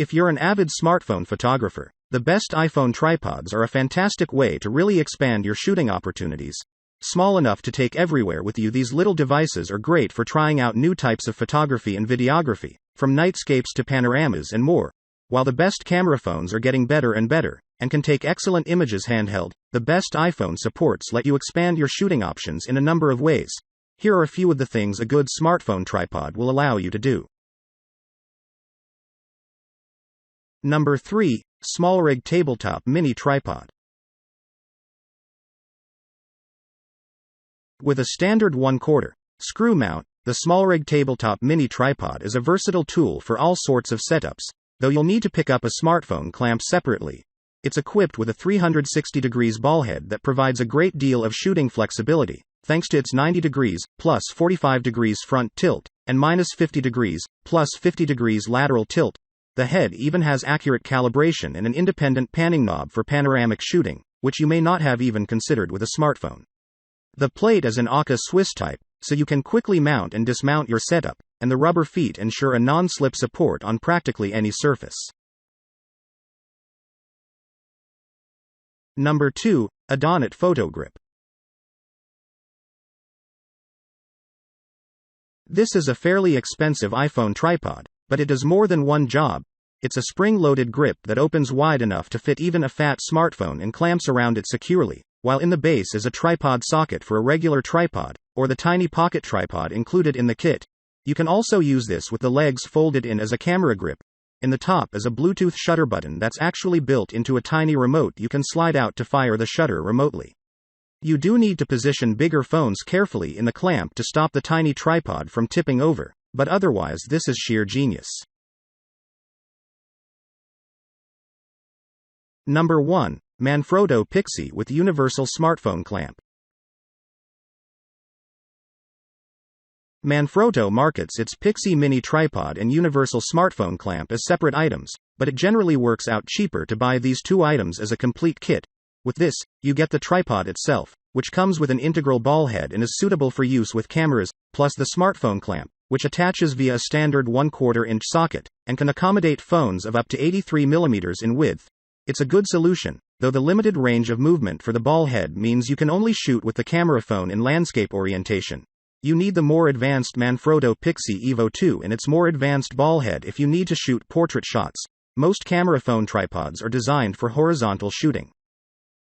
If you're an avid smartphone photographer, the best iPhone tripods are a fantastic way to really expand your shooting opportunities. Small enough to take everywhere with you, these little devices are great for trying out new types of photography and videography, from nightscapes to panoramas and more. While the best camera phones are getting better and better, and can take excellent images handheld, the best iPhone supports let you expand your shooting options in a number of ways. Here are a few of the things a good smartphone tripod will allow you to do. Number 3. SmallRig Tabletop Mini Tripod. With a standard 1/4 screw mount, the SmallRig Tabletop Mini Tripod is a versatile tool for all sorts of setups, though you'll need to pick up a smartphone clamp separately. It's equipped with a 360 degrees ball head that provides a great deal of shooting flexibility, thanks to its 90 degrees, plus 45 degrees front tilt, and minus 50 degrees, plus 50 degrees lateral tilt. The head even has accurate calibration and an independent panning knob for panoramic shooting, which you may not have even considered with a smartphone. The plate is an Aka Swiss type, so you can quickly mount and dismount your setup, and the rubber feet ensure a non-slip support on practically any surface. Number 2. Adonit Photo Grip. This is a fairly expensive iPhone tripod, but it does more than one job. It's a spring-loaded grip that opens wide enough to fit even a fat smartphone and clamps around it securely, while in the base is a tripod socket for a regular tripod, or the tiny pocket tripod included in the kit. You can also use this with the legs folded in as a camera grip. In the top is a Bluetooth shutter button that's actually built into a tiny remote you can slide out to fire the shutter remotely. You do need to position bigger phones carefully in the clamp to stop the tiny tripod from tipping over, but otherwise this is sheer genius. Number 1. Manfrotto Pixie with Universal Smartphone Clamp. Manfrotto markets its Pixie Mini Tripod and Universal Smartphone Clamp as separate items, but it generally works out cheaper to buy these two items as a complete kit. With this, you get the tripod itself, which comes with an integral ball head and is suitable for use with cameras, plus the smartphone clamp, which attaches via a standard 1/4 inch socket, and can accommodate phones of up to 83 mm in width. It's a good solution, though the limited range of movement for the ball head means you can only shoot with the camera phone in landscape orientation. You need the more advanced Manfrotto Pixie Evo 2 and its more advanced ball head if you need to shoot portrait shots. Most camera phone tripods are designed for horizontal shooting.